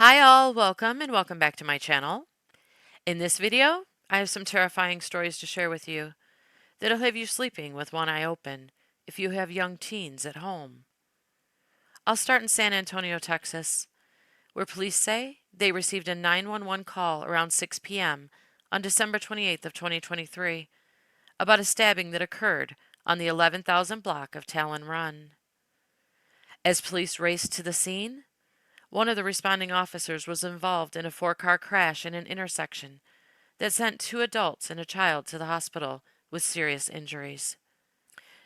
Hi all, welcome and welcome back to my channel. In this video, I have some terrifying stories to share with you that'll have you sleeping with one eye open if you have young teens at home. I'll start in San Antonio, Texas, where police say they received a 911 call around 6 p.m. on December 28th of 2023 about a stabbing that occurred on the 11,000 block of Talon Run. As police raced to the scene, one of the responding officers was involved in a four-car crash in an intersection that sent two adults and a child to the hospital with serious injuries.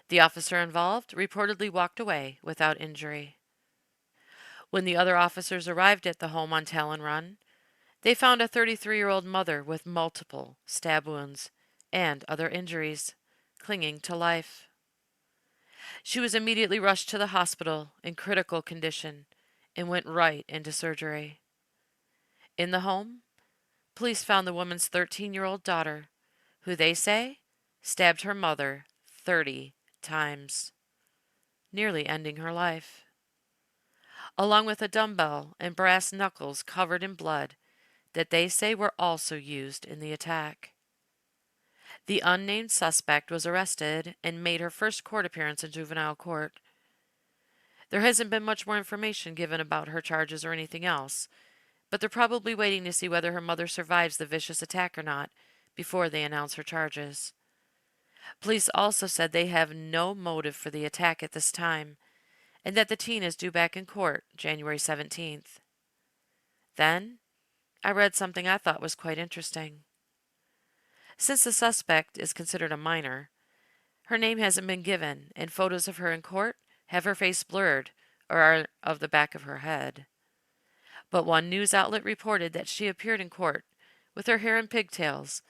The officer involved reportedly walked away without injury. When the other officers arrived at the home on Talon Run, they found a 33-year-old mother with multiple stab wounds and other injuries, clinging to life. She was immediately rushed to the hospital in critical condition and went right into surgery. In the home, police found the woman's 13-year-old daughter, who they say stabbed her mother 30 times, nearly ending her life, along with a dumbbell and brass knuckles covered in blood that they say were also used in the attack. The unnamed suspect was arrested and made her first court appearance in juvenile court. There hasn't been much more information given about her charges or anything else, but they're probably waiting to see whether her mother survives the vicious attack or not before they announce her charges. Police also said they have no motive for the attack at this time, and that the teen is due back in court January 17th. Then, I read something I thought was quite interesting. Since the suspect is considered a minor, her name hasn't been given, and photos of her in court have her face blurred or are of the back of her head. But one news outlet reported that she appeared in court with her hair in pigtails,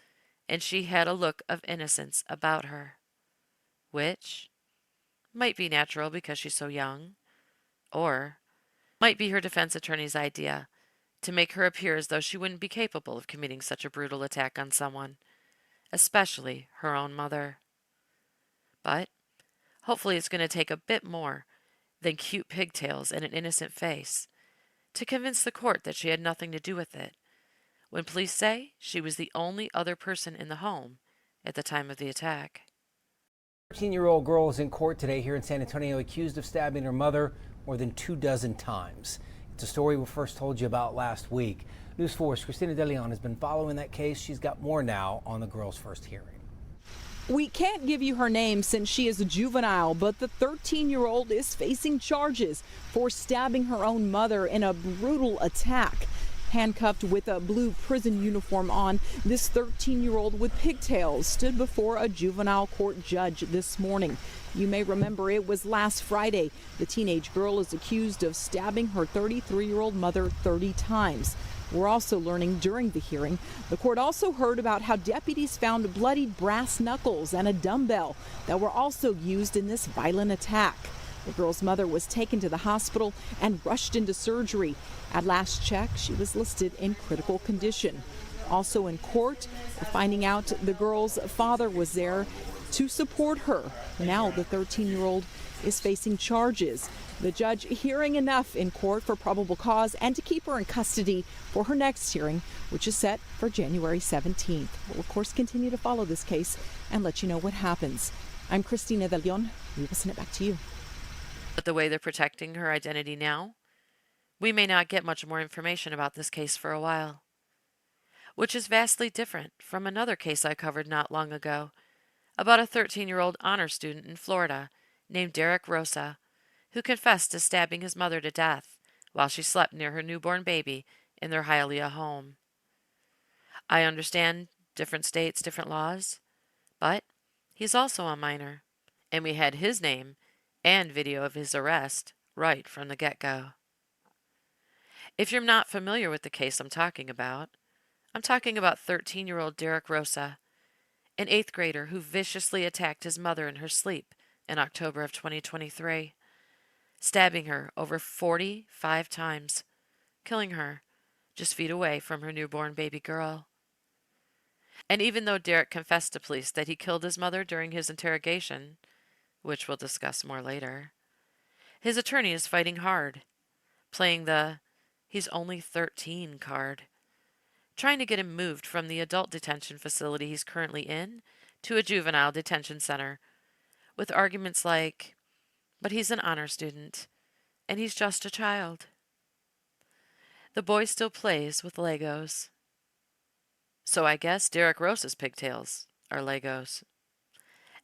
and she had a look of innocence about her, which might be natural because she's so young, or might be her defense attorney's idea to make her appear as though she wouldn't be capable of committing such a brutal attack on someone, especially her own mother. But hopefully it's going to take a bit more than cute pigtails and an innocent face to convince the court that she had nothing to do with it, when police say she was the only other person in the home at the time of the attack. 13-year-old girl is in court today here in San Antonio, accused of stabbing her mother more than 24 times. It's a story we first told you about last week. News 4's Christina De Leon has been following that case. She's got more now on the girl's first hearing. We can't give you her name since she is a juvenile, but the 13-year-old is facing charges for stabbing her own mother in a brutal attack. Handcuffed with a blue prison uniform on, this 13-year-old with pigtails stood before a juvenile court judge this morning. You may remember it was last Friday. The teenage girl is accused of stabbing her 33-year-old mother 30 times. We're also learning during the hearing, the court also heard about how deputies found bloodied brass knuckles and a dumbbell that were also used in this violent attack. The girl's mother was taken to the hospital and rushed into surgery. At last check, she was listed in critical condition. Also in court, we're finding out the girl's father was there to support her. Now the 13-year-old is facing charges. The judge hearing enough in court for probable cause and to keep her in custody for her next hearing, which is set for January 17th. We'll, of course, continue to follow this case and let you know what happens. I'm Christina De Leon. We will send it back to you. But the way they're protecting her identity now, we may not get much more information about this case for a while, which is vastly different from another case I covered not long ago about a 13-year-old honor student in Florida named Derek Rosa, who confessed to stabbing his mother to death while she slept near her newborn baby in their Hialeah home. I understand different states, different laws, but he's also a minor, and we had his name and video of his arrest right from the get-go. If you're not familiar with the case I'm talking about 13-year-old Derek Rosa, an 8th grader who viciously attacked his mother in her sleep in October of 2023, stabbing her over 45 times, killing her just feet away from her newborn baby girl. And even though Derek confessed to police that he killed his mother during his interrogation, which we'll discuss more later, his attorney is fighting hard, playing the he's only 13 card, trying to get him moved from the adult detention facility he's currently in to a juvenile detention center, with arguments like, but he's an honor student, and he's just a child. The boy still plays with Legos. So I guess Derek Rosa's pigtails are Legos.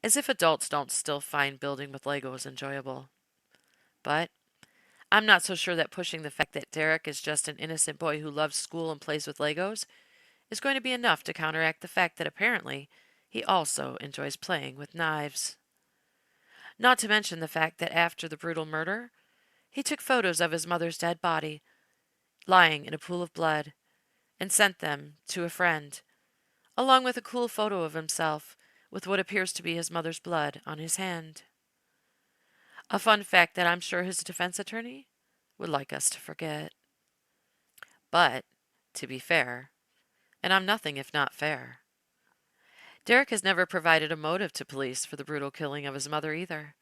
As if adults don't still find building with Legos enjoyable. But I'm not so sure that pushing the fact that Derek is just an innocent boy who loves school and plays with Legos is going to be enough to counteract the fact that apparently he also enjoys playing with knives. Not to mention the fact that after the brutal murder, he took photos of his mother's dead body, lying in a pool of blood, and sent them to a friend, along with a cool photo of himself with what appears to be his mother's blood on his hand. A fun fact that I'm sure his defense attorney would like us to forget. But, to be fair, and I'm nothing if not fair, Derek has never provided a motive to police for the brutal killing of his mother either,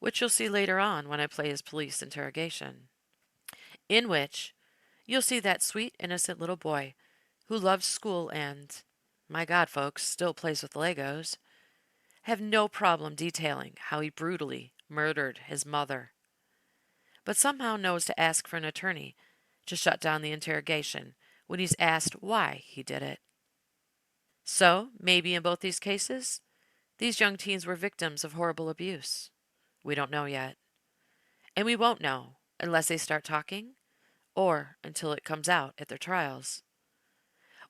which you'll see later on when I play his police interrogation, in which you'll see that sweet, innocent little boy who loves school and, my God, folks, still plays with Legos, have no problem detailing how he brutally murdered his mother, but somehow knows to ask for an attorney to shut down the interrogation when he's asked why he did it. So, maybe in both these cases, these young teens were victims of horrible abuse. We don't know yet. And we won't know unless they start talking or until it comes out at their trials.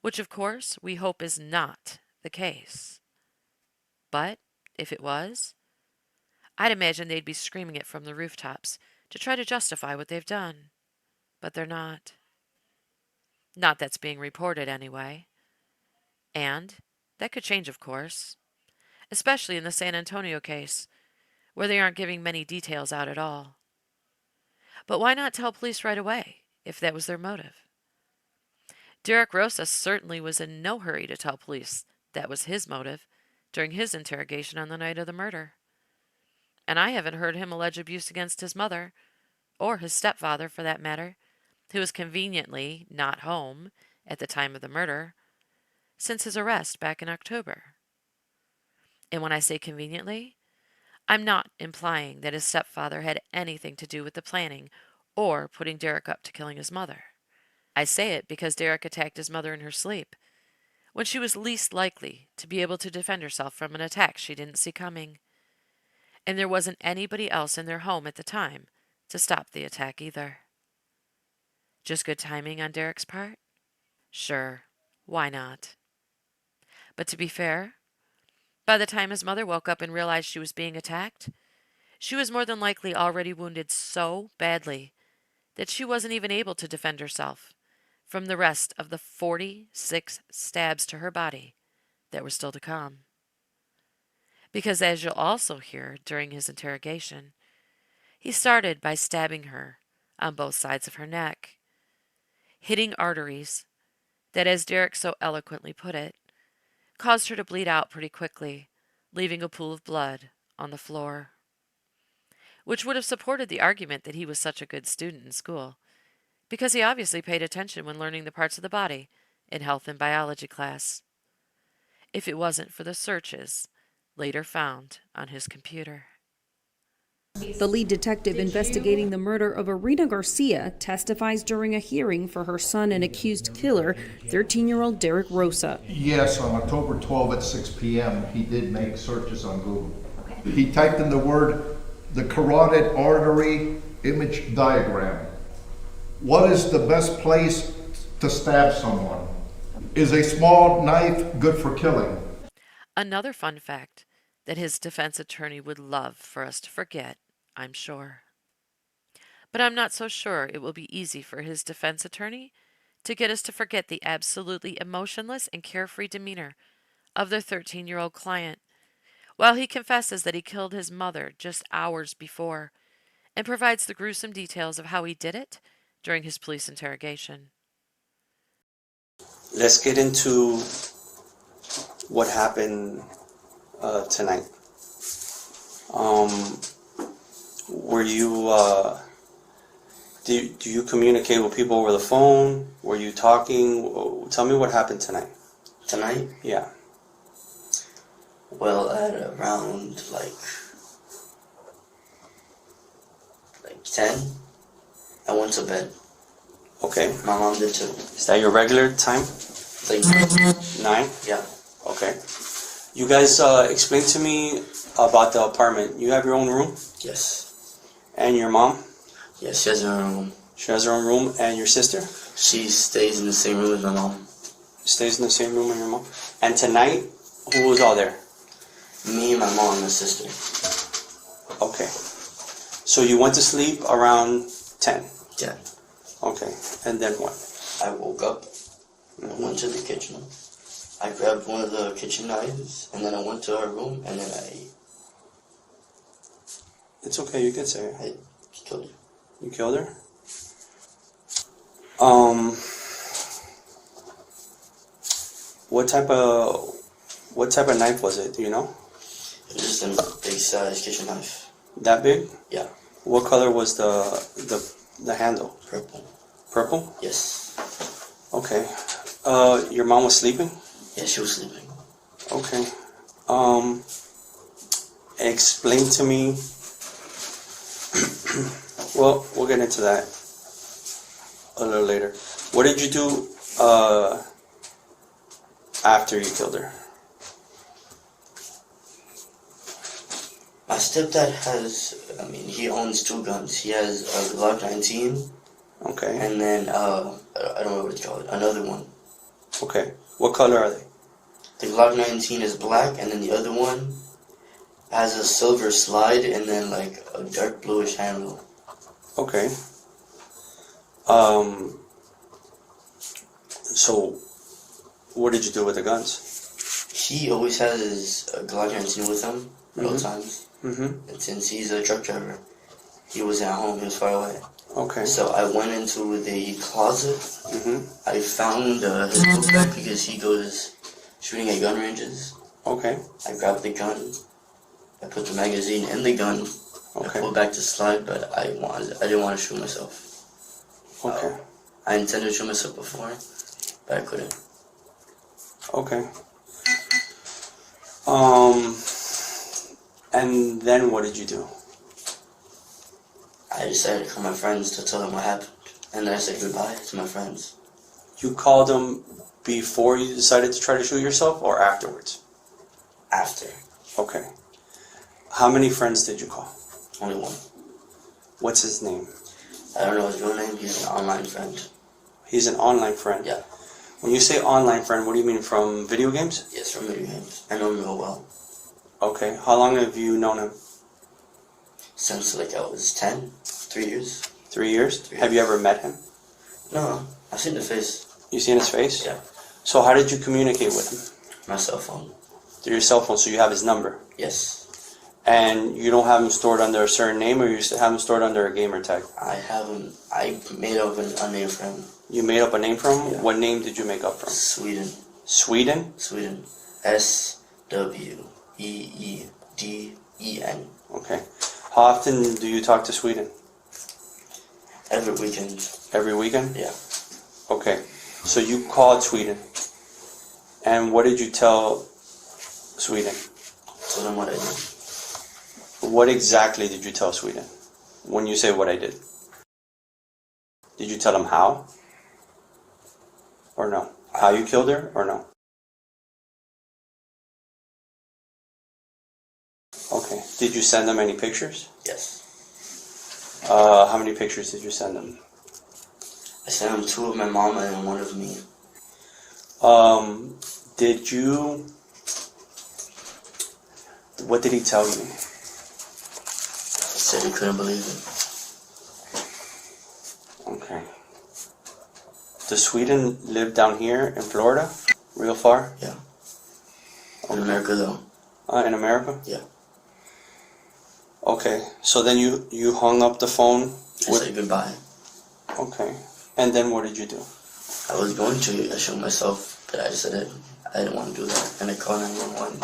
Which, of course, we hope is not the case. But, if it was, I'd imagine they'd be screaming it from the rooftops to try to justify what they've done. But they're not. Not that's being reported anyway. And that could change, of course, especially in the San Antonio case, where they aren't giving many details out at all. But why not tell police right away, if that was their motive? Derek Rosa certainly was in no hurry to tell police that was his motive during his interrogation on the night of the murder. And I haven't heard him allege abuse against his mother, or his stepfather for that matter, who was conveniently not home at the time of the murder, since his arrest back in October. And when I say conveniently, I'm not implying that his stepfather had anything to do with the planning or putting Derek up to killing his mother. I say it because Derek attacked his mother in her sleep, when she was least likely to be able to defend herself from an attack she didn't see coming. And there wasn't anybody else in their home at the time to stop the attack either. Just good timing on Derek's part? Sure, why not? But to be fair, by the time his mother woke up and realized she was being attacked, she was more than likely already wounded so badly that she wasn't even able to defend herself from the rest of the 46 stabs to her body that were still to come. Because as you'll also hear during his interrogation, he started by stabbing her on both sides of her neck, hitting arteries that, as Derek so eloquently put it, caused her to bleed out pretty quickly, leaving a pool of blood on the floor. Which would have supported the argument that he was such a good student in school, because he obviously paid attention when learning the parts of the body in health and biology class, if it wasn't for the searches later found on his computer. The lead detective investigating the murder of Irina Garcia testifies during a hearing for her son and accused killer, 13-year-old Derek Rosa. Yes, on October 12 at 6 p.m., he did make searches on Google. Okay. He typed in the word, the carotid artery image diagram. What is the best place to stab someone? Is a small knife good for killing? Another fun fact that his defense attorney would love for us to forget, I'm sure. But I'm not so sure it will be easy for his defense attorney to get us to forget the absolutely emotionless and carefree demeanor of their 13-year-old client, while he confesses that he killed his mother just hours before and provides the gruesome details of how he did it during his police interrogation. Let's get into what happened tonight. Were you Do you communicate with people over the phone? Were you talking? Tell me what happened tonight. Tonight? Yeah. Well, at around like 10, I went to bed. Okay. My mom did too. Is that your regular time? Like 9? yeah. Okay. You guys explain to me about the apartment. You have your own room? Yes. And your mom? Yes, she has her own room. She has her own room. And your sister? She stays in the same room as my mom. Stays in the same room with your mom? And tonight, who was all there? Me, my mom, and my sister. Okay. So you went to sleep around 10? Yeah. Okay. And then what? I woke up, I went to the kitchen. I grabbed one of the kitchen knives, and then I went to her room, and then It's okay, you can say it. I killed her. You killed her? What type of knife was it? Do you know? It was just a big size kitchen knife. That big? Yeah. What color was the handle? Purple. Purple? Yes. Okay. Your mom was sleeping? Yeah, she was sleeping. Okay. Explain to me. Well, we'll get into that a little later. What did you do after you killed her? My stepdad he owns 2 guns. He has a Glock 19, Okay. and then, I don't know what it's called, another one. Okay. What color are they? The Glock 19 is black, and then the other one has a silver slide, and then like a dark bluish handle. Okay. So, what did you do with the guns? He always has his Glock 19 with him at all times. Mm-hmm. And since he's a truck driver, he was at home, he was far away. Okay. So I went into the closet. Mm-hmm. I found his book bag because he goes shooting at gun ranges. Okay. I grabbed the gun. I put the magazine in the gun. Okay. I pulled back the slide, but I didn't want to shoot myself. Okay. I intended to shoot myself before, but I couldn't. Okay. And then what did you do? I decided to call my friends to tell them what happened, and then I said goodbye to my friends. You called them before you decided to try to shoot yourself or afterwards? After. Okay. How many friends did you call? Only one. What's his name? I don't know his real name. He's an online friend. He's an online friend? Yeah. When you say online friend, what do you mean, from video games? Yes, from video games. I know him real well. Okay. How long have you known him? Since like I was 10, 3 years. 3 years? Have you ever met him? No, I've seen the face. You seen his face? Yeah. So how did you communicate with him? My cell phone. Through your cell phone, so you have his number? Yes. And you don't have him stored under a certain name, or you have him stored under a gamer tag? I have him. I made up a name for him. You made up a name for him? Yeah. What name did you make up for him? Sweden. Sweden? Sweden. SWEEDEN. Okay. How often do you talk to Sweden? Every weekend. Every weekend? Yeah. Okay. So you called Sweden. And what did you tell Sweden? Told him what I did. What exactly did you tell Sweden when you say what I did? Did you tell him how? Or no? How you killed her or no? Okay. Did you send them any pictures? Yes. How many pictures did you send them? I sent him 2 of my mama and 1 of me. Did you... What did he tell you? He said he couldn't believe it. Okay. Does Sweden live down here in Florida? Real far? Yeah. In America though. In America? Yeah. Okay. So then you hung up the phone? I said goodbye. Okay. And then what did you do? I was going to show myself, but I decided I didn't want to do that, and I called 911.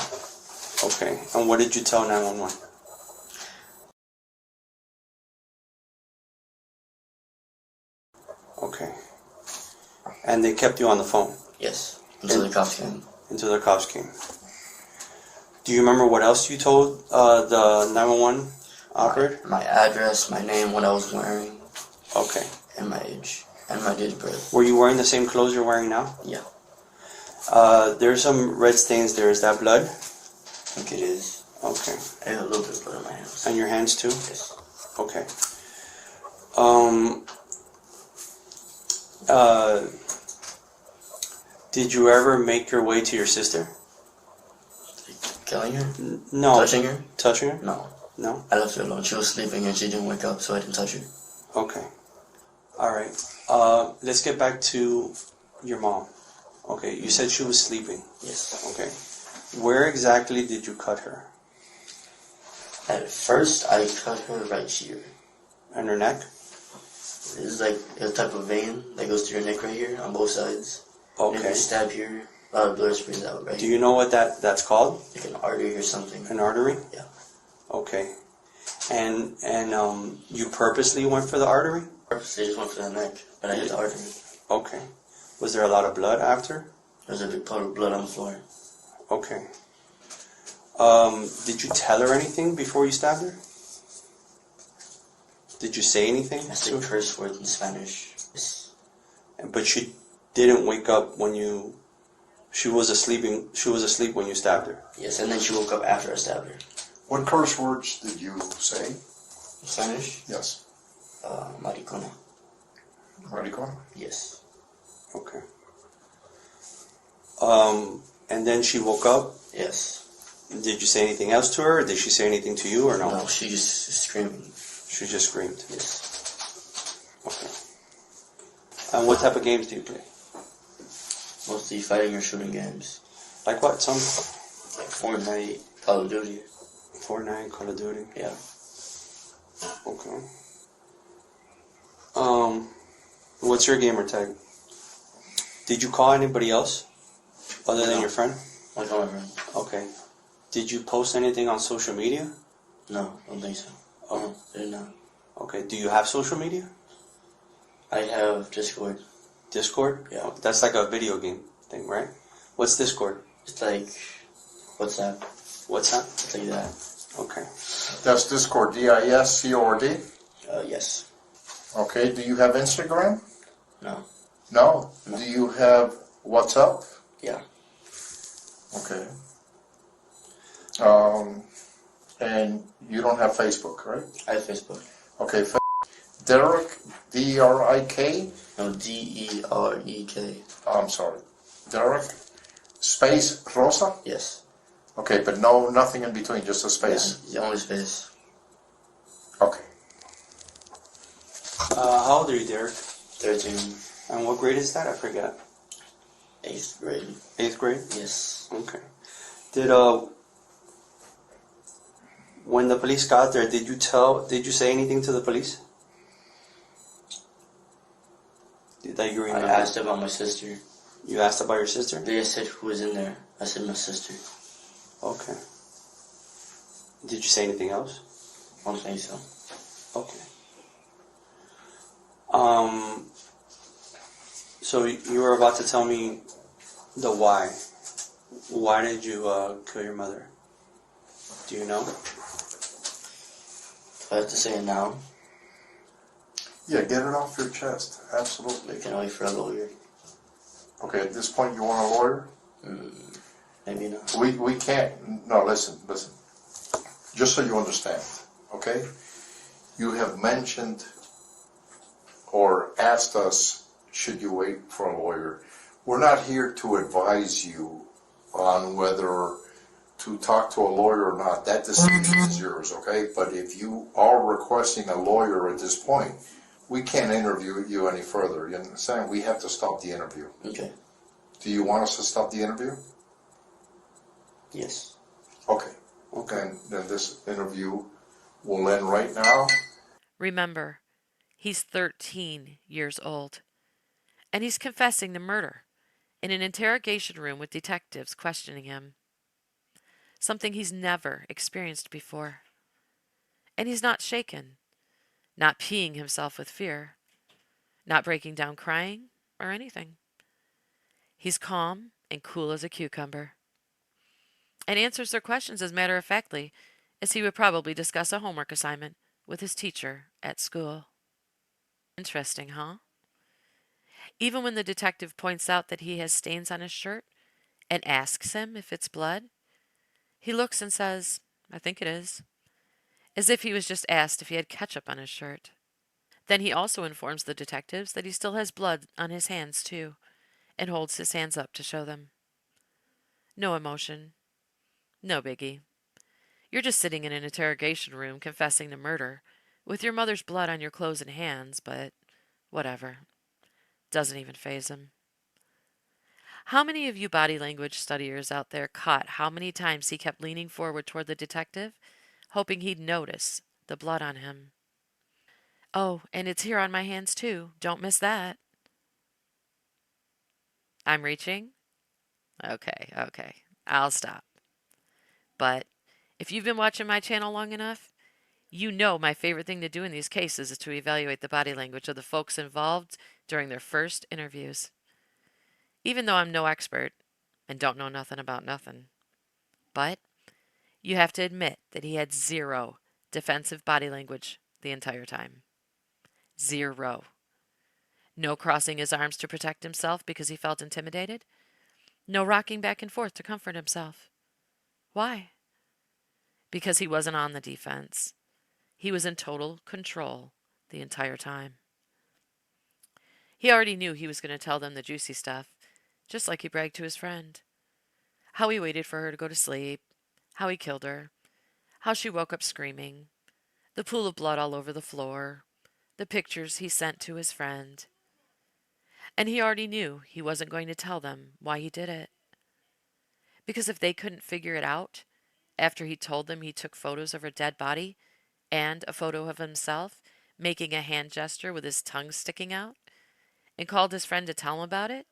Okay. And what did you tell 911? And they kept you on the phone Yes, until the cops came. until the cops came. Do you remember what else you told the 911 operator? My address, my name, what I was wearing, Okay. and my age, and my date of birth. Were you wearing the same clothes you're wearing now? Yeah, There's some red stains there. Is that blood? I think it is. Okay. I have a little bit of blood on my hands. And your hands too? Yes. Okay. Um, uh, did you ever make your way to your sister? Killing her? No. Touching her? Touching her? No. No? I left her alone. She was sleeping and she didn't wake up, so I didn't touch her. Okay. All right. Let's get back to your mom. Okay. You said she was sleeping. Yes. Okay. Where exactly did you cut her? At first, I cut her right here. On her neck? It's like a type of vein that goes through your neck right here on both sides. And if Okay. you stab here, a lot of blood sprays out right Do here. you know what that's called? Like an artery or something. An artery? Yeah. Okay. And you purposely went for the artery? Purposely just went for the neck, but I hit the artery. Okay. Was there a lot of blood after? There's a big puddle of blood on the floor. Okay. Did you tell her anything before you stabbed her? Did you say anything? I said curse words in Spanish. Yes. But she didn't wake up when you. She was asleep when you stabbed her. Yes, and then she woke up after I stabbed her. What curse words did you say? In Spanish? Yes. Maricona. Maricon? Yes. Okay. And then she woke up. Yes. Did you say anything else to her, or did she say anything to you, or no? No, she just screaming. She just screamed. Yes. Okay. And what type of games do you play? Mostly fighting or shooting games. Like what? Some Like Fortnite, Call of Duty. Fortnite, Call of Duty. Yeah. Okay. What's your gamer tag? Did you call anybody else other than No. your friend? Like all my friend. Okay. Did you post anything on social media? No, I don't think so. Oh. No, I did not. Okay. Do you have social media? I have Discord. Discord? Yeah. Oh, that's like a video game thing, right? What's Discord? It's like WhatsApp. What's that? It's like that. Okay. That's Discord, D-I-S-C-O-R-D? Yes. Okay, do you have Instagram? No. No? No. Do you have WhatsApp? Yeah. Okay. And you don't have Facebook, right? I have Facebook. Okay, Derek, D-E-R-I-K? No, D-E-R-E-K. I'm sorry. Derek, space Rosa? Yes. Okay, but no, nothing in between, just a space. Yeah, the only space. Okay. How old are you, Derek? 13. And what grade is that? I forget. 8th grade. 8th grade? Yes. Okay. Did when the police got there, did you say anything to the police? That you I remember? asked about my sister. You asked about your sister? They said who was in there. I said my sister. Okay. Did you say anything else? I don't think so. Okay. So you were about to tell me the why. Why did you kill your mother? Do you know? Do I have to say it now? Yeah, get it off your chest. Absolutely. I can wait for a lawyer. Okay, at this point, you want a lawyer? Maybe not. We can't. No, listen. Just so you understand, okay? You have mentioned or asked us, should you wait for a lawyer? We're not here to advise you on whether to talk to a lawyer or not. That decision is yours, okay? But if you are requesting a lawyer at this point, we can't interview you any further. You understand? We have to stop the interview. Okay. Do you want us to stop the interview? Yes. Okay. Okay. Then this interview will end right now. Remember, he's 13 years old, and he's confessing the murder in an interrogation room with detectives questioning him. Something he's never experienced before. And he's not shaken, not peeing himself with fear, not breaking down crying or anything. He's calm and cool as a cucumber and answers their questions as matter-of-factly as he would probably discuss a homework assignment with his teacher at school. Interesting, huh? Even when the detective points out that he has stains on his shirt and asks him if it's blood, he looks and says, "I think it is," as if he was just asked if he had ketchup on his shirt. Then he also informs the detectives that he still has blood on his hands, too, and holds his hands up to show them. No emotion. No biggie. You're just sitting in an interrogation room confessing to murder with your mother's blood on your clothes and hands, but whatever. Doesn't even faze him. How many of you body language studiers out there caught how many times he kept leaning forward toward the detective, hoping he'd notice the blood on him? "Oh, and it's here on my hands too. Don't miss that." I'm reaching? Okay. I'll stop. But if you've been watching my channel long enough, you know my favorite thing to do in these cases is to evaluate the body language of the folks involved during their first interviews. Even though I'm no expert and don't know nothing about nothing. But you have to admit that he had zero defensive body language the entire time. Zero. No crossing his arms to protect himself because he felt intimidated. No rocking back and forth to comfort himself. Why? Because he wasn't on the defense. He was in total control the entire time. He already knew he was going to tell them the juicy stuff, just like he bragged to his friend. How he waited for her to go to sleep, how he killed her, how she woke up screaming, the pool of blood all over the floor, the pictures he sent to his friend. And he already knew he wasn't going to tell them why he did it. Because if they couldn't figure it out, after he told them he took photos of her dead body and a photo of himself making a hand gesture with his tongue sticking out, and called his friend to tell him about it,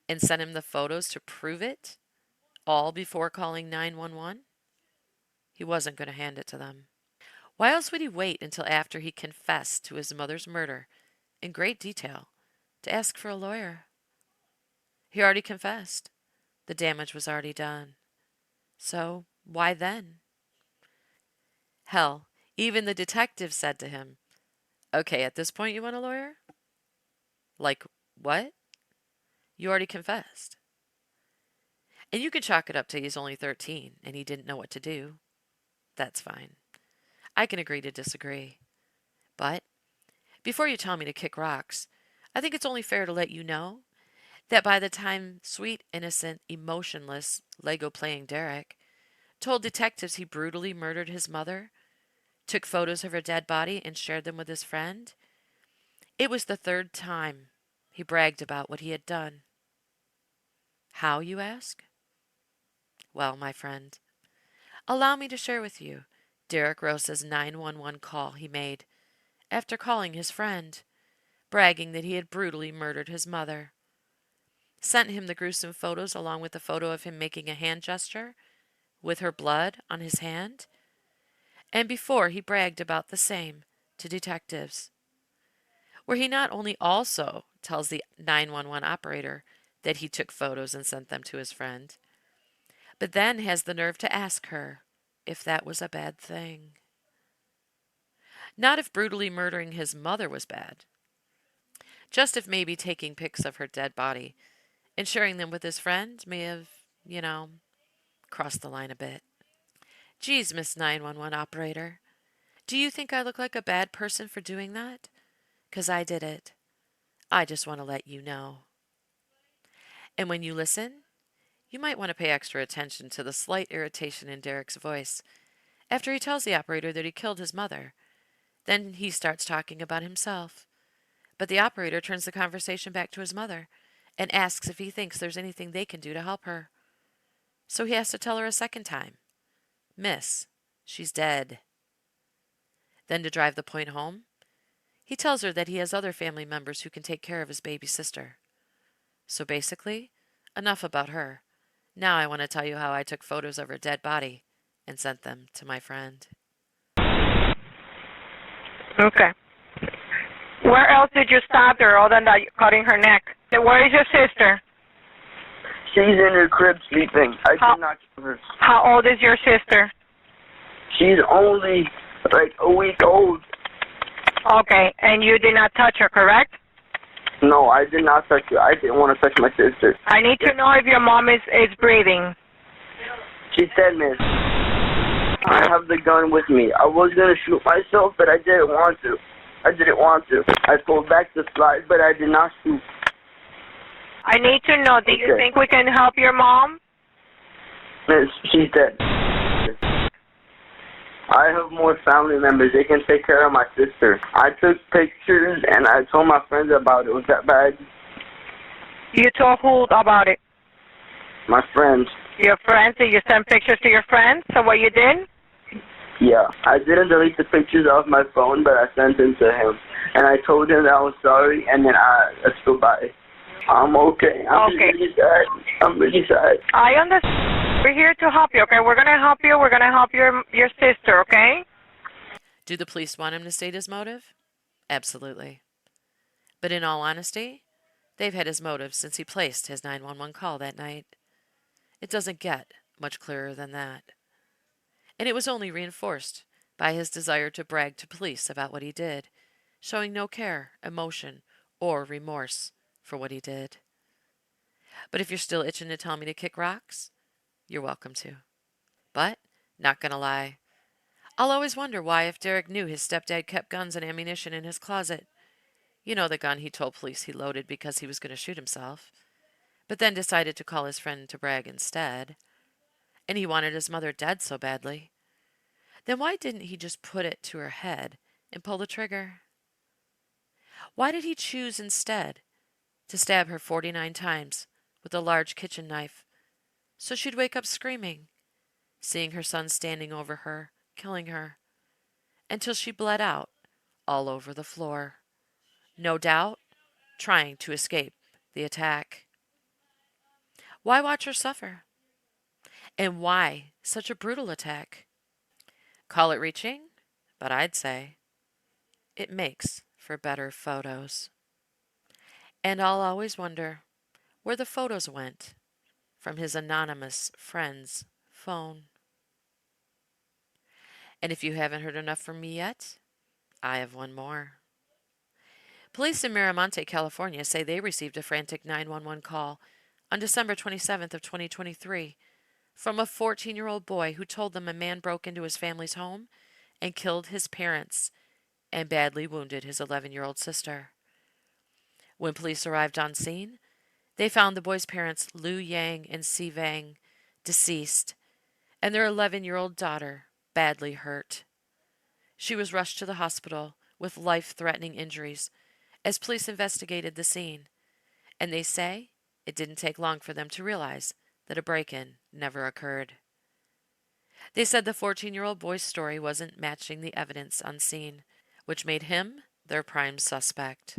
and sent him the photos to prove it, all before calling 911, he wasn't going to hand it to them. Why else would he wait until after he confessed to his mother's murder in great detail to ask for a lawyer? He already confessed. The damage was already done. So why then? Hell, even the detective said to him, "Okay, at this point you want a lawyer?" Like, what? You already confessed. And you could chalk it up to he's only 13 and he didn't know what to do. That's fine. I can agree to disagree. But before you tell me to kick rocks, I think it's only fair to let you know that by the time sweet, innocent, emotionless, Lego-playing Derek told detectives he brutally murdered his mother, took photos of her dead body, and shared them with his friend, it was the third time he bragged about what he had done. How, you ask? Well, my friend, allow me to share with you Derek Rosa's 911 call he made after calling his friend, bragging that he had brutally murdered his mother. Sent him the gruesome photos along with the photo of him making a hand gesture with her blood on his hand, and before he bragged about the same to detectives, where he not only also tells the 911 operator that he took photos and sent them to his friend, but then has the nerve to ask her if that was a bad thing. Not if brutally murdering his mother was bad, just if maybe taking pics of her dead body and sharing them with his friend may have, crossed the line a bit. Geez, Miss 911 operator, do you think I look like a bad person for doing that? 'Cause I did it. I just want to let you know. And when you listen, you might want to pay extra attention to the slight irritation in Derek's voice after he tells the operator that he killed his mother. Then he starts talking about himself. But the operator turns the conversation back to his mother and asks if he thinks there's anything they can do to help her. So he has to tell her a second time, "Miss, she's dead." Then to drive the point home, he tells her that he has other family members who can take care of his baby sister. So basically, enough about her. Now I want to tell you how I took photos of her dead body and sent them to my friend. Okay. Where else did you stab her other than that cutting her neck? Where is your sister? She's in her crib sleeping. I did not kill her. How old is your sister? She's only like a week old. Okay, and you did not touch her, correct? No, I did not touch her. I didn't want to touch my sister. I need to know if your mom is breathing. She said, Miss, I have the gun with me. I was going to shoot myself, but I didn't want to. I pulled back the slide, but I did not shoot. I need to know, do you think we can help your mom? Miss, she's dead. I have more family members. They can take care of my sister. I took pictures and I told my friends about it. Was that bad? You told who about it? My friends. Your friends? Did you send pictures to your friends of what you did? Yeah. I didn't delete the pictures off my phone, but I sent them to him. And I told him that I was sorry, and then I stood by. I'm okay. I'm really sad. I'm really sad. I understand. We're here to help you, okay? We're going to help you. We're going to help your sister, okay? Do the police want him to state his motive? Absolutely. But in all honesty, they've had his motive since he placed his 911 call that night. It doesn't get much clearer than that. And it was only reinforced by his desire to brag to police about what he did, showing no care, emotion, or remorse for what he did. But if you're still itching to tell me to kick rocks, you're welcome to. But, not gonna lie, I'll always wonder why, if Derek knew his stepdad kept guns and ammunition in his closet. You know, the gun he told police he loaded because he was going to shoot himself, but then decided to call his friend to brag instead. And he wanted his mother dead so badly. Then why didn't he just put it to her head and pull the trigger? Why did he choose instead to stab her 49 times with a large kitchen knife so she'd wake up screaming, seeing her son standing over her, killing her, until she bled out all over the floor, no doubt trying to escape the attack? Why watch her suffer? And why such a brutal attack? Call it reaching, but I'd say it makes for better photos. And I'll always wonder where the photos went from his anonymous friend's phone. And if you haven't heard enough from me yet, I have one more. Police in Miramonte, California say they received a frantic 911 call on December 27th of 2023 from a 14-year-old boy who told them a man broke into his family's home and killed his parents and badly wounded his 11-year-old sister. When police arrived on scene, they found the boy's parents, Lu Yang and Si Vang, deceased, and their 11-year-old daughter badly hurt. She was rushed to the hospital with life-threatening injuries as police investigated the scene, and they say it didn't take long for them to realize that a break-in never occurred. They said the 14-year-old boy's story wasn't matching the evidence on scene, which made him their prime suspect.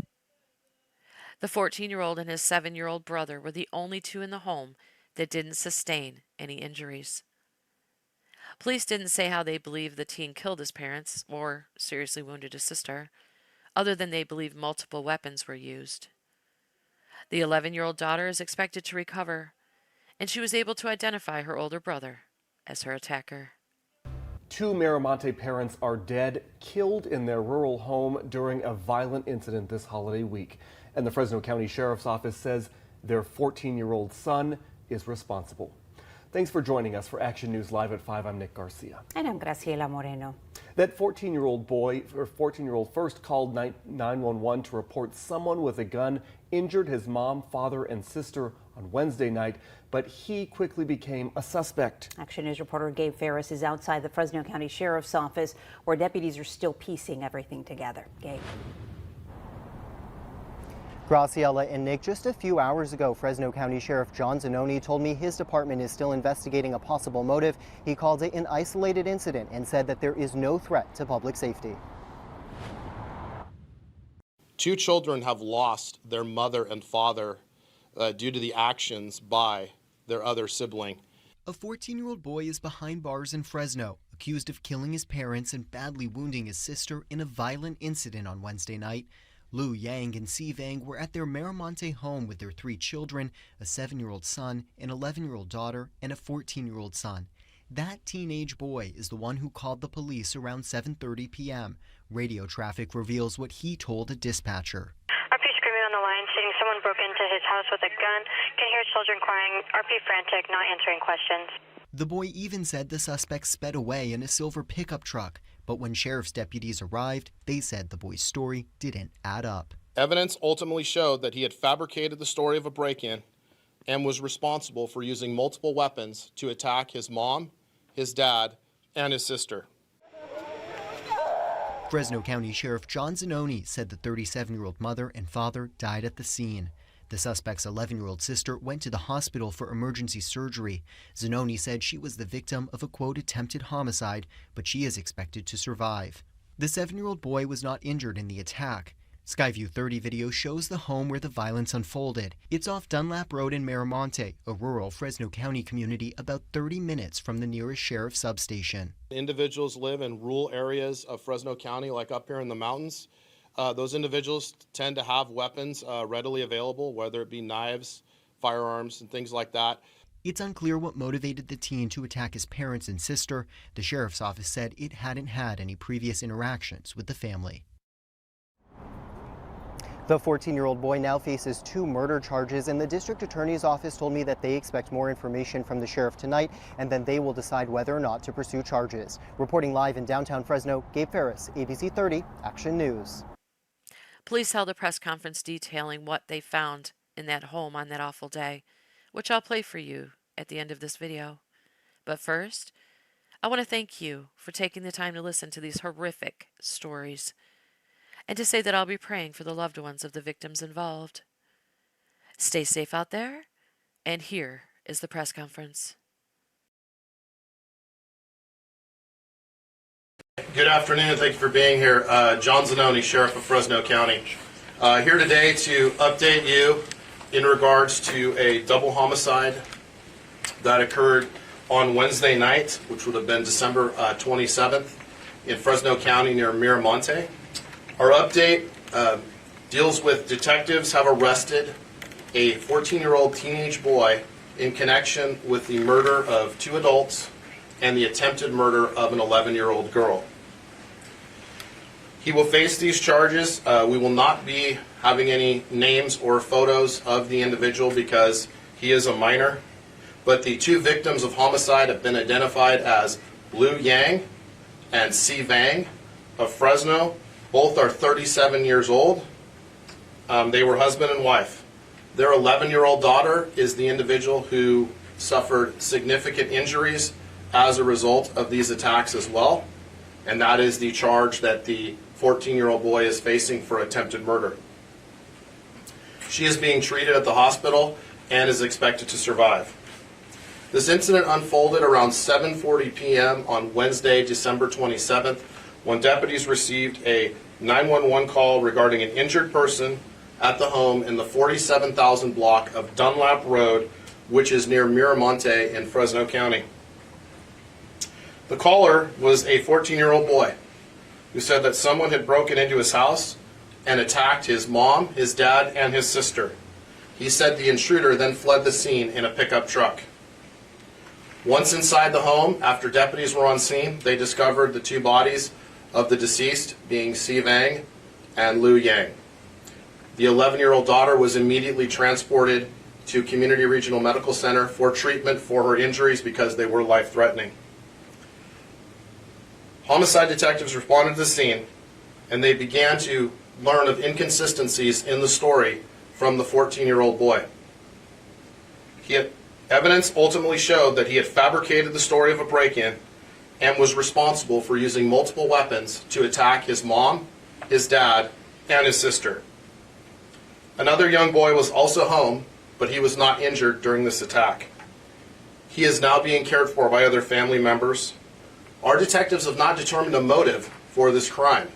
The 14-year-old and his 7-year-old brother were the only two in the home that didn't sustain any injuries. Police didn't say how they believe the teen killed his parents or seriously wounded his sister, other than they believe multiple weapons were used. The 11-year-old daughter is expected to recover, and she was able to identify her older brother as her attacker. 2 Miramonte parents are dead, killed in their rural home during a violent incident this holiday week. And the Fresno County Sheriff's Office says their 14-year-old son is responsible. Thanks for joining us for Action News Live at 5. I'm Nick Garcia. And I'm Graciela Moreno. That 14-year-old first called 911 to report someone with a gun injured his mom, father, and sister on Wednesday night, but he quickly became a suspect. Action News reporter Gabe Ferris is outside the Fresno County Sheriff's Office, where deputies are still piecing everything together. Gabe. Graciela and Nick, just a few hours ago, Fresno County Sheriff John Zanoni told me his department is still investigating a possible motive. He called it an isolated incident and said that there is no threat to public safety. 2 children have lost their mother and father due to the actions by their other sibling. A 14-year-old boy is behind bars in Fresno, accused of killing his parents and badly wounding his sister in a violent incident on Wednesday night. Lu Yang and Si Vang were at their Miramonte home with their 3 children, a 7-year-old son, an 11-year-old daughter, and a 14-year-old son. That teenage boy is the one who called the police around 7:30 p.m. Radio traffic reveals what he told a dispatcher. RP screaming on the line, saying someone broke into his house with a gun. Can hear children crying. RP frantic, not answering questions. The boy even said the suspect sped away in a silver pickup truck, but when sheriff's deputies arrived, they said the boy's story didn't add up. Evidence ultimately showed that he had fabricated the story of a break-in and was responsible for using multiple weapons to attack his mom, his dad, and his sister. Fresno County Sheriff John Zanoni said the 37-year-old mother and father died at the scene. The suspect's 11-year-old sister went to the hospital for emergency surgery. Zanoni said she was the victim of a, quote, attempted homicide, but she is expected to survive. The 7-year-old boy was not injured in the attack. Skyview 30 video shows the home where the violence unfolded. It's off Dunlap Road in Miramonte, a rural Fresno County community about 30 minutes from the nearest sheriff's substation. Individuals live in rural areas of Fresno County, like up here in the mountains. Those individuals tend to have weapons readily available, whether it be knives, firearms, and things like that. It's unclear what motivated the teen to attack his parents and sister. The sheriff's office said it hadn't had any previous interactions with the family. The 14-year-old boy now faces 2 murder charges, and the district attorney's office told me that they expect more information from the sheriff tonight, and then they will decide whether or not to pursue charges. Reporting live in downtown Fresno, Gabe Ferris, ABC 30 Action News. Police held a press conference detailing what they found in that home on that awful day, which I'll play for you at the end of this video. But first, I want to thank you for taking the time to listen to these horrific stories, and to say that I'll be praying for the loved ones of the victims involved. Stay safe out there, and here is the press conference. Good afternoon. Thank you for being here. John Zanoni, Sheriff of Fresno County. Here today to update you in regards to a double homicide that occurred on Wednesday night, which would have been December 27th in Fresno County near Miramonte. Our update deals with detectives have arrested a 14-year-old teenage boy in connection with the murder of 2 adults and the attempted murder of an 11-year-old girl. He will face these charges. We will not be having any names or photos of the individual because he is a minor, but the 2 victims of homicide have been identified as Lu Yang and Si Vang of Fresno. Both are 37 years old. They were husband and wife. Their 11-year-old daughter is the individual who suffered significant injuries as a result of these attacks as well. And that is the charge that the 14-year-old boy is facing for attempted murder. She is being treated at the hospital and is expected to survive. This incident unfolded around 7:40 p.m. on Wednesday, December 27th, when deputies received a 911 call regarding an injured person at the home in the 47,000 block of Dunlap Road, which is near Miramonte in Fresno County. The caller was a 14-year-old boy who said that someone had broken into his house and attacked his mom, his dad, and his sister. He said the intruder then fled the scene in a pickup truck. Once inside the home, after deputies were on scene, they discovered the 2 bodies of the deceased, being Si Vang and Lu Yang. The 11-year-old daughter was immediately transported to Community Regional Medical Center for treatment for her injuries because they were life-threatening. Homicide detectives responded to the scene, and they began to learn of inconsistencies in the story from the 14-year-old boy. Evidence ultimately showed that he had fabricated the story of a break-in and was responsible for using multiple weapons to attack his mom, his dad, and his sister. Another young boy was also home, but he was not injured during this attack. He is now being cared for by other family members. Our detectives have not determined a motive for this crime.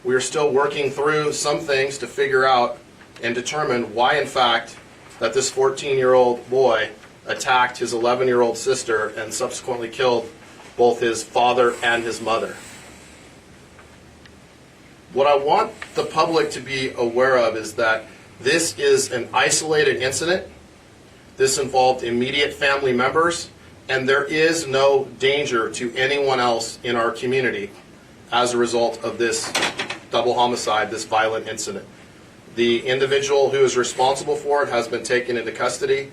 We are still working through some things to figure out and determine why, in fact, that this 14-year-old boy attacked his 11-year-old sister and subsequently killed both his father and his mother. What I want the public to be aware of is that this is an isolated incident. This involved immediate family members, and there is no danger to anyone else in our community as a result of this double homicide, this violent incident. The individual who is responsible for it has been taken into custody.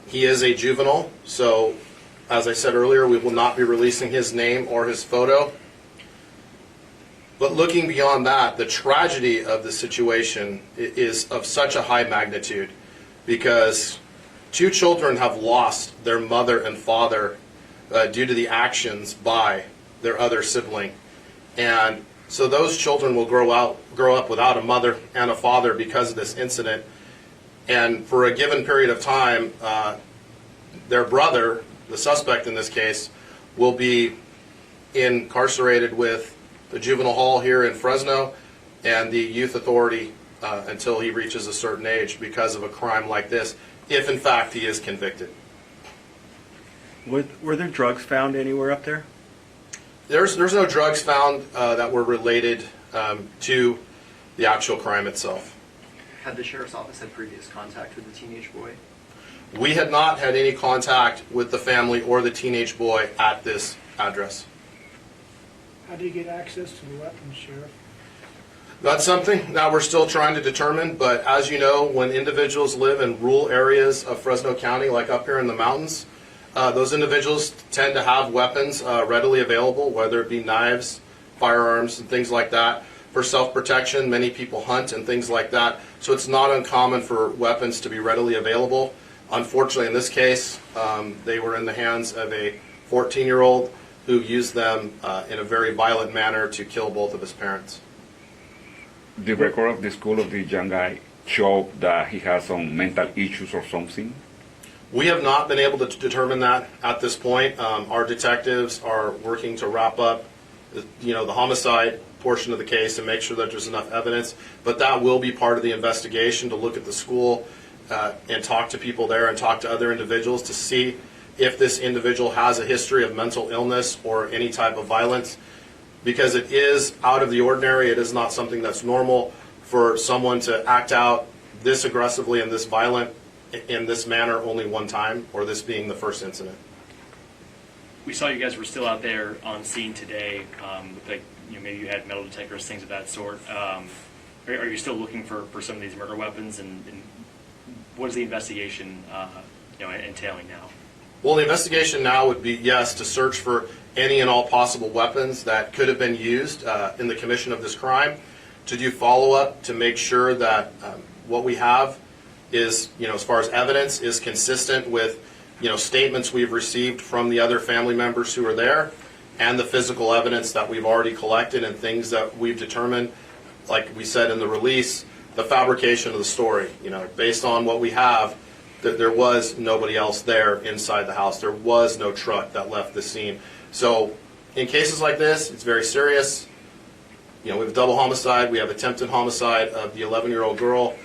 He is a juvenile, so as I said earlier, we will not be releasing his name or his photo. But looking beyond that, the tragedy of the situation is of such a high magnitude because 2 children have lost their mother and father due to the actions by their other sibling. And so those children will grow up without a mother and a father because of this incident. And for a given period of time, their brother, the suspect in this case, will be incarcerated with the juvenile hall here in Fresno and the youth authority until he reaches a certain age because of a crime like this, if in fact he is convicted. Were there drugs found anywhere up there? There's no drugs found that were related to the actual crime itself. Had the sheriff's office had previous contact with the teenage boy? We had not had any contact with the family or the teenage boy at this address. How do you get access to the weapons, Sheriff? That's something that we're still trying to determine, but as you know, when individuals live in rural areas of Fresno County, like up here in the mountains, those individuals tend to have weapons readily available, whether it be knives, firearms, and things like that. For self-protection, many people hunt and things like that, so it's not uncommon for weapons to be readily available. Unfortunately, in this case, they were in the hands of a 14-year-old who used them in a very violent manner to kill both of his parents. The record of the school of the young guy show that he has some mental issues or something? We have not been able to determine that at this point. Our detectives are working to wrap up the homicide portion of the case and make sure that there's enough evidence, but that will be part of the investigation to look at the school and talk to people there and talk to other individuals to see if this individual has a history of mental illness or any type of violence, because it is out of the ordinary. It is not something that's normal for someone to act out this aggressively and this violent in this manner only one time, or this being the first incident. We saw you guys were still out there on scene today. Like, maybe you had metal detectors, things of that sort. Are you still looking for some of these murder weapons, and what is the investigation entailing now? Well, the investigation now would be, yes, to search for any and all possible weapons that could have been used in the commission of this crime, to do follow-up to make sure that what we have is, as far as evidence, is consistent with, statements we've received from the other family members who are there, and the physical evidence that we've already collected and things that we've determined, like we said in the release, the fabrication of the story. Based on what we have, that there was nobody else there inside the house. There was no truck that left the scene. So in cases like this, it's very serious. We have a double homicide. We have attempted homicide of the 11-year-old girl.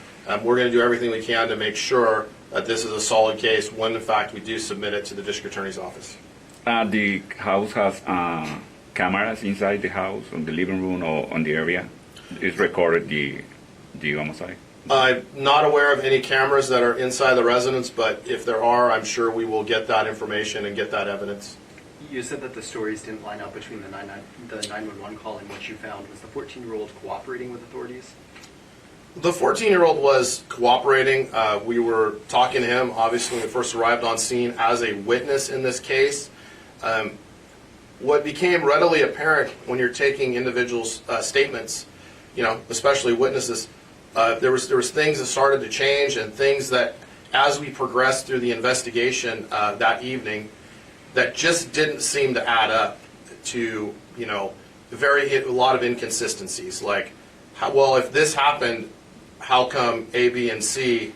We're going to do everything we can to make sure that this is a solid case when, in fact, we do submit it to the district attorney's office. The house has cameras inside the house, on the living room or on the area. It's recorded the homicide. I'm not aware of any cameras that are inside the residence, but if there are, I'm sure we will get that information and get that evidence. You said that the stories didn't line up between the 911 call and what you found. Was the 14-year-old cooperating with authorities? The 14-year-old was cooperating. We were talking to him, obviously, when we first arrived on scene as a witness in this case. What became readily apparent when you're taking individuals' statements, especially witnesses, there was things that started to change, and things that, as we progressed through the investigation that evening, that just didn't seem to add up to, a lot of inconsistencies. Like, if this happened, how come A, B, and C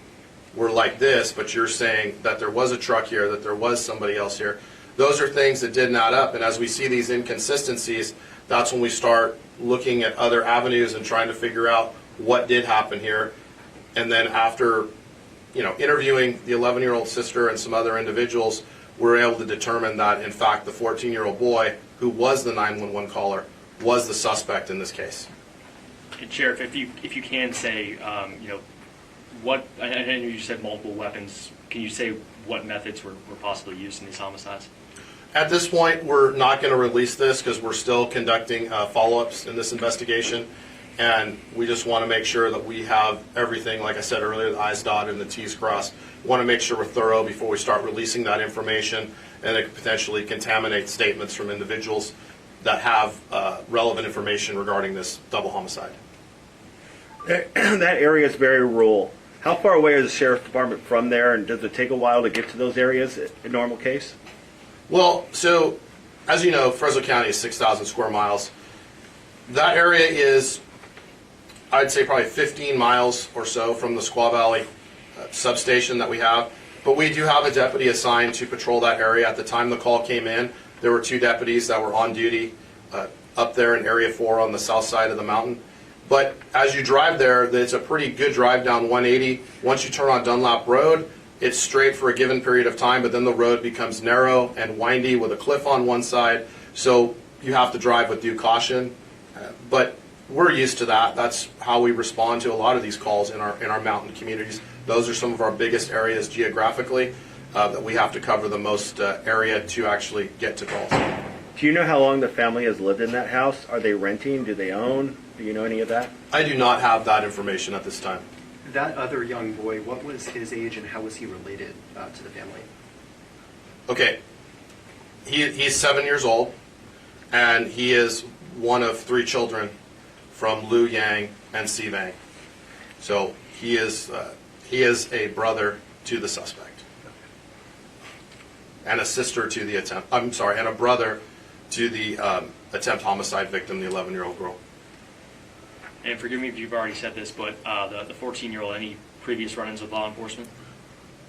were like this, but you're saying that there was a truck here, that there was somebody else here? Those are things that didn't add up, and as we see these inconsistencies, that's when we start looking at other avenues and trying to figure out what did happen here. And then after, interviewing the 11-year-old sister and some other individuals, we're able to determine that, in fact, the 14-year-old boy, who was the 911 caller, was the suspect in this case. And Sheriff, if you can say, what I know you said multiple weapons. Can you say what methods were possibly used in these homicides? At this point, we're not going to release this because we're still conducting follow-ups in this investigation, and we just want to make sure that we have everything, like I said earlier, the I's dotted and the T's crossed. We want to make sure we're thorough before we start releasing that information, and it could potentially contaminate statements from individuals that have relevant information regarding this double homicide. That area is very rural. How far away is the Sheriff's Department from there, and does it take a while to get to those areas in a normal case? Well, so as you know, Fresno County is 6,000 square miles. That area is, I'd say, probably 15 miles or so from the Squaw Valley substation that we have. But we do have a deputy assigned to patrol that area. At the time the call came in, there were 2 deputies that were on duty up there in Area 4 on the south side of the mountain. But as you drive there, it's a pretty good drive down 180. Once you turn on Dunlap Road, it's straight for a given period of time, but then the road becomes narrow and windy with a cliff on one side, so you have to drive with due caution. But we're used to that. That's how we respond to a lot of these calls in our mountain communities. Those are some of our biggest areas geographically that we have to cover the most area to actually get to calls. Do you know how long the family has lived in that house? Are they renting? Do they own? Do you know any of that? I do not have that information at this time. That other young boy, what was his age and how was he related to the family? Okay, he's 7 years old, and he is one of 3 children from Liu Yang and Si Vang. So he is a brother to the suspect, and a sister to the attempt. I'm sorry, and a brother to the attempt homicide victim, the 11-year-old girl. And forgive me if you've already said this, but the 14-year-old, any previous run-ins with law enforcement?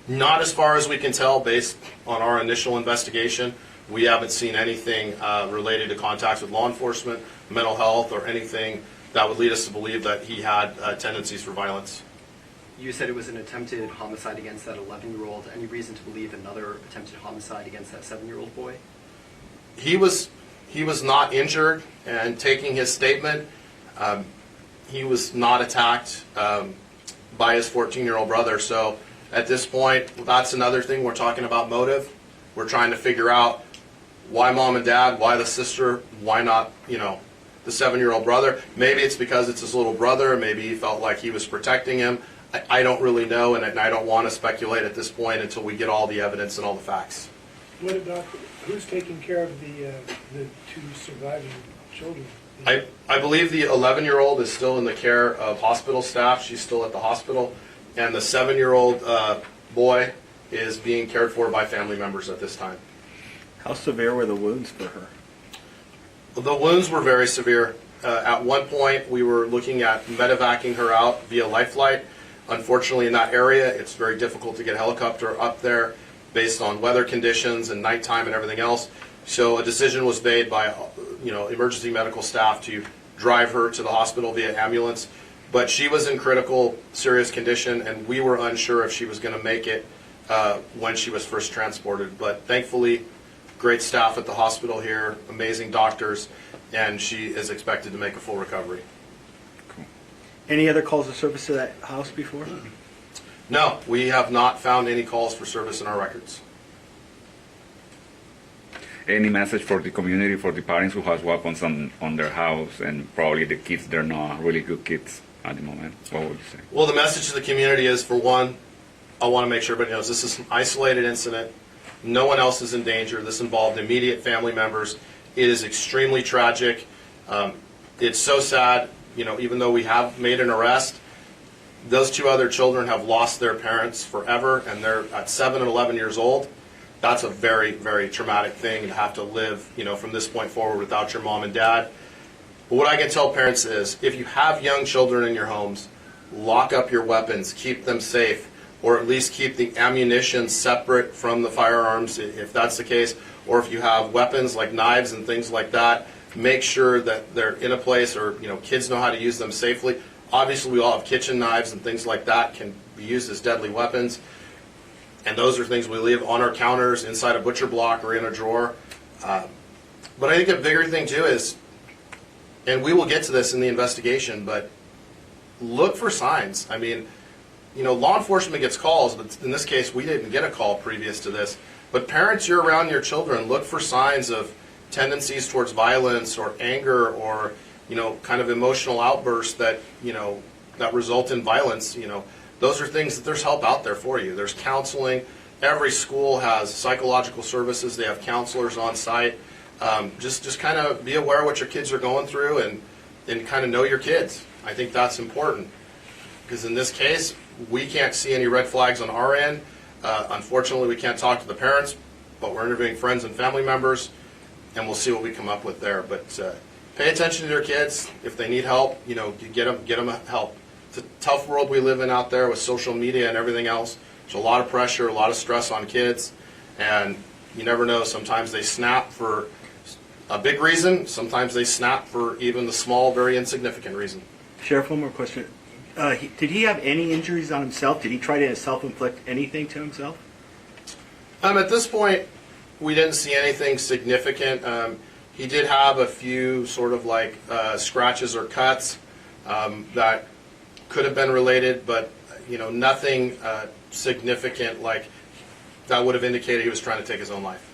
Not as far as we can tell based on our initial investigation. We haven't seen anything related to contacts with law enforcement, mental health, or anything that would lead us to believe that he had tendencies for violence. You said it was an attempted homicide against that 11-year-old. Any reason to believe another attempted homicide against that 7-year-old boy? He was not injured, and taking his statement, he was not attacked by his 14-year-old brother. So at this point, that's another thing. We're talking about motive. We're trying to figure out why mom and dad, why the sister, why not, the 7-year-old brother. Maybe it's because it's his little brother. Maybe he felt like he was protecting him. I don't really know, and I don't want to speculate at this point until we get all the evidence and all the facts. What about who's taking care of the 2 surviving children? I believe the 11-year-old is still in the care of hospital staff. She's still at the hospital. And the 7-year-old boy is being cared for by family members at this time. How severe were the wounds for her? The wounds were very severe. At one point, we were looking at medevacing her out via life flight. Unfortunately, in that area, it's very difficult to get a helicopter up there based on weather conditions and nighttime and everything else. So a decision was made by emergency medical staff to drive her to the hospital via ambulance. But she was in critical, serious condition, and we were unsure if she was going to make it when she was first transported. But thankfully, great staff at the hospital here, amazing doctors, and she is expected to make a full recovery. Cool. Any other calls of service to that house before? No, we have not found any calls for service in our records. Any message for the community, for the parents who has weapons on their house, and probably the kids, they're not really good kids at the moment? What would you say? Well, the message to the community is, for one, I want to make sure everybody knows this is an isolated incident. No one else is in danger. This involved immediate family members. It is extremely tragic. It's so sad, even though we have made an arrest, those 2 other children have lost their parents forever, and they're at 7 and 11 years old. That's a very, very traumatic thing to have to live, from this point forward without your mom and dad. But what I can tell parents is, if you have young children in your homes, lock up your weapons, keep them safe, or at least keep the ammunition separate from the firearms if that's the case. Or if you have weapons like knives and things like that, make sure that they're in a place, or kids know how to use them safely. Obviously, we all have kitchen knives and things like that can be used as deadly weapons. And those are things we leave on our counters, inside a butcher block, or in a drawer. But I think a bigger thing too is, and we will get to this in the investigation, but look for signs. I mean, you know, law enforcement gets calls, but in this case, we didn't get a call previous to this. But parents, you're around your children, look for signs of tendencies towards violence or anger or, you know, kind of emotional outbursts that, you know, that result in violence. You know, those are things that there's help out there for you. There's counseling. Every school has psychological services. They have counselors on site. Just kind of be aware of what your kids are going through and kind of know your kids. I think that's important because in this case, we can't see any red flags on our end. Unfortunately, we can't talk to the parents, but we're interviewing friends and family members, and we'll see what we come up with there. But pay attention to your kids. If they need help, you know, get them help. It's a tough world we live in out there with social media and everything else. There's a lot of pressure, a lot of stress on kids, and you never know. Sometimes they snap for a big reason. Sometimes they snap for even the small, very insignificant reason. Sheriff, one more question. Did he have any injuries on himself? Did he try to self-inflict anything to himself? At this point, we didn't see anything significant. He did have a few sort of like scratches or cuts that could have been related, but you know, nothing significant like that would have indicated he was trying to take his own life.